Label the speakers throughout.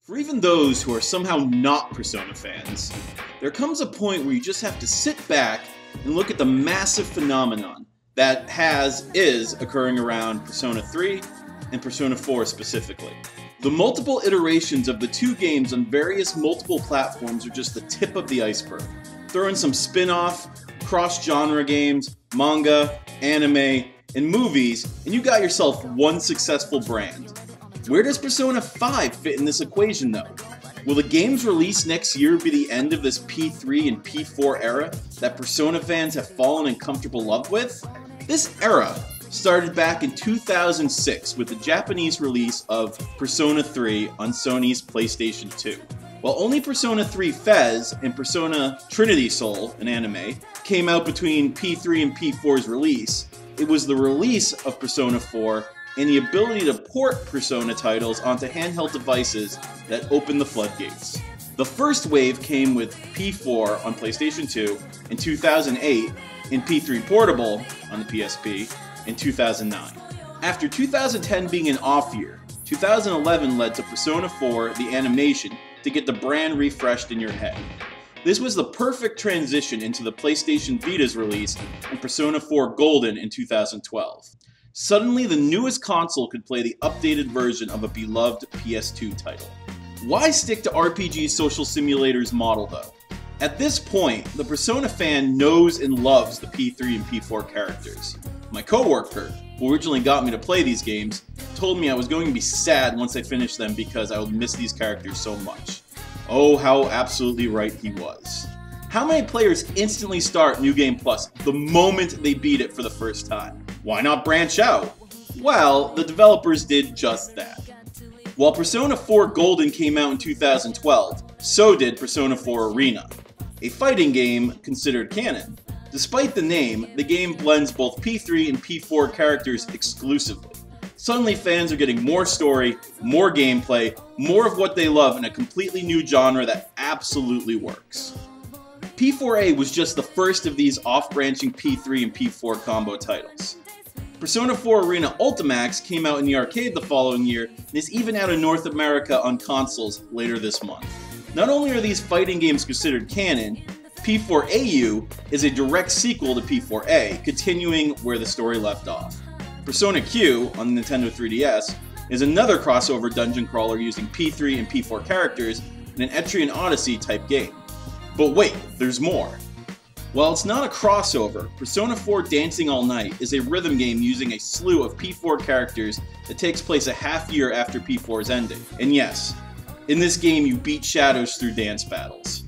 Speaker 1: For even those who are somehow not Persona fans, there comes a point where you just have to sit back and look at the massive phenomenon that is occurring around Persona 3 and Persona 4 specifically. The multiple iterations of the two games on various multiple platforms are just the tip of the iceberg. Throw in some spin-off, cross-genre games, manga, anime, and movies, and you got yourself one successful brand. Where does Persona 5 fit in this equation though? Will the games released next year be the end of this P3 and P4 era that Persona fans have fallen in comfortable love with? This era started back in 2006 with the Japanese release of Persona 3 on Sony's PlayStation 2. While only Persona 3 5’s and Persona Trinity Soul, an anime, came out between P3 and P4's release, it was the release of Persona 4 and the ability to port Persona titles onto handheld devices that opened the floodgates. The first wave came with P4 on PlayStation 2 in 2008 and P3 Portable on the PSP in 2009. After 2010 being an off year, 2011 led to Persona 4 the animation to get the brand refreshed in your head. This was the perfect transition into the PlayStation Vita's release and Persona 4 Golden in 2012. Suddenly, the newest console could play the updated version of a beloved PS2 title. Why stick to RPG social simulators model though? At this point, the Persona fan knows and loves the P3 and P4 characters. My coworker, who originally got me to play these games, told me I was going to be sad once I finished them because I would miss these characters so much. Oh, how absolutely right he was. How many players instantly start New Game Plus the moment they beat it for the first time? Why not branch out? Well, the developers did just that. While Persona 4 Golden came out in 2012, so did Persona 4 Arena, a fighting game considered canon. Despite the name, the game blends both P3 and P4 characters exclusively. Suddenly fans are getting more story, more gameplay, more of what they love in a completely new genre that absolutely works. P4A was just the first of these off-branching P3 and P4 combo titles. Persona 4 Arena Ultimax came out in the arcade the following year and is even out in North America on consoles later this month. Not only are these fighting games considered canon, P4AU is a direct sequel to P4A, continuing where the story left off. Persona Q on the Nintendo 3DS is another crossover dungeon crawler using P3 and P4 characters in an Etrian Odyssey type game. But wait, there's more. While it's not a crossover, Persona 4 Dancing All Night is a rhythm game using a slew of P4 characters that takes place a half year after P4's ending. And yes, in this game you beat shadows through dance battles.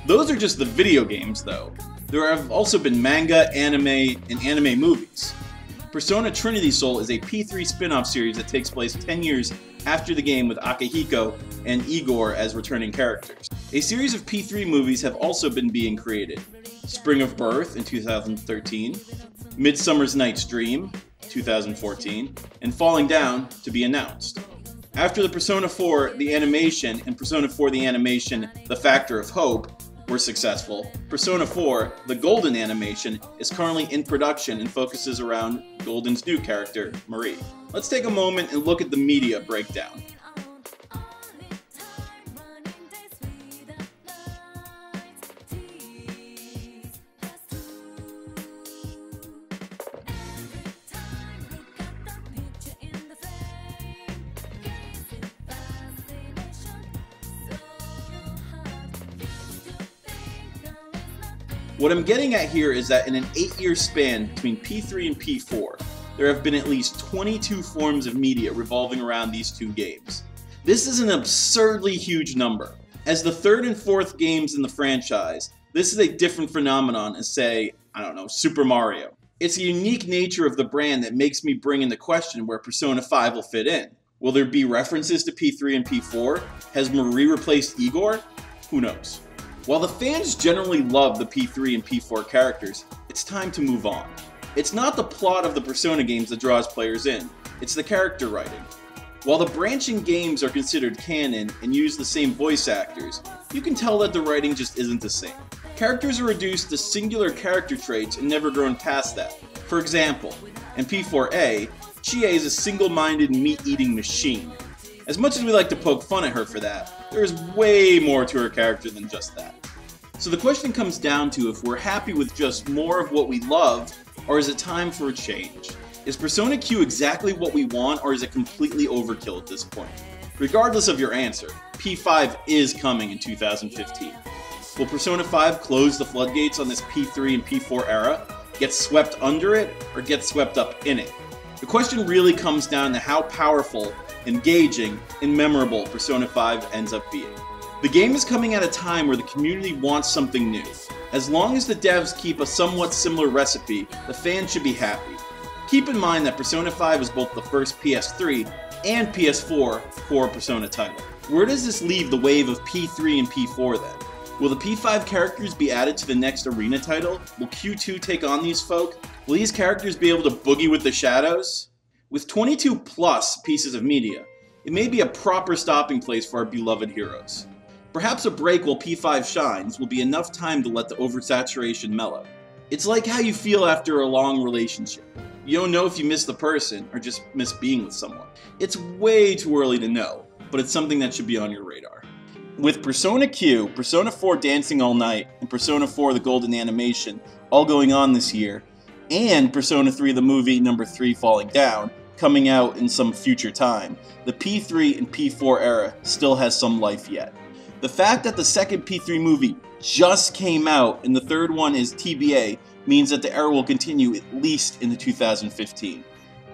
Speaker 1: Those are just the video games though. There have also been manga, anime, and anime movies. Persona Trinity Soul is a P3 spin-off series that takes place 10 years after the game with Akihiko and Igor as returning characters. A series of P3 movies have also been being created. Spring of Birth in 2013, Midsummer's Night's Dream 2014, and Falling Down to be announced. After the Persona 4 the animation and Persona 4 the animation The Factor of Hope were successful, Persona 4 the Golden animation is currently in production and focuses around Golden's new character, Marie. Let's take a moment and look at the media breakdown. What I'm getting at here is that in an 8-year span between P3 and P4, there have been at least 22 forms of media revolving around these two games. This is an absurdly huge number. As the third and fourth games in the franchise, this is a different phenomenon as, say, I don't know, Super Mario. It's the unique nature of the brand that makes me bring into question where Persona 5 will fit in. Will there be references to P3 and P4? Has Marie replaced Igor? Who knows? While the fans generally love the P3 and P4 characters, it's time to move on. It's not the plot of the Persona games that draws players in, it's the character writing. While the branching games are considered canon and use the same voice actors, you can tell that the writing just isn't the same. Characters are reduced to singular character traits and never grown past that. For example, in P4A, Chie is a single-minded meat-eating machine. As much as we like to poke fun at her for that, there is way more to her character than just that. So the question comes down to if we're happy with just more of what we love, or is it time for a change? Is Persona Q exactly what we want, or is it completely overkill at this point? Regardless of your answer, P5 is coming in 2015. Will Persona 5 close the floodgates on this P3 and P4 era, get swept under it, or get swept up in it? The question really comes down to how powerful, engaging, and memorable Persona 5 ends up being. The game is coming at a time where the community wants something new. As long as the devs keep a somewhat similar recipe, the fans should be happy. Keep in mind that Persona 5 is both the first PS3 and PS4 core Persona title. Where does this leave the wave of P3 and P4 then? Will the P5 characters be added to the next arena title? Will Q2 take on these folk? Will these characters be able to boogie with the shadows? With 22 plus pieces of media, it may be a proper stopping place for our beloved heroes. Perhaps a break while P5 shines will be enough time to let the oversaturation mellow. It's like how you feel after a long relationship. You don't know if you miss the person or just miss being with someone. It's way too early to know, but it's something that should be on your radar. With Persona Q, Persona 4 Dancing All Night, and Persona 4 The Golden Animation all going on this year, and Persona 3 the movie number 3 Falling Down coming out in some future time, the P3 and P4 era still has some life yet. The fact that the second P3 movie just came out and the third one is TBA means that the era will continue at least into 2015.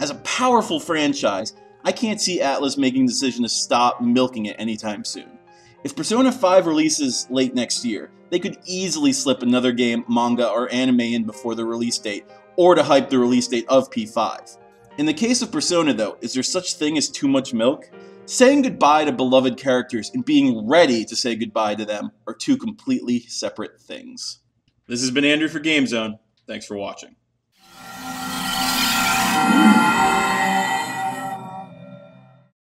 Speaker 1: As a powerful franchise, I can't see Atlus making the decision to stop milking it anytime soon. If Persona 5 releases late next year, they could easily slip another game, manga, or anime in before the release date, or to hype the release date of P5. In the case of Persona though, is there such thing as too much milk? Saying goodbye to beloved characters and being ready to say goodbye to them are two completely separate things. This has been Andrew for GameZone. Thanks for watching.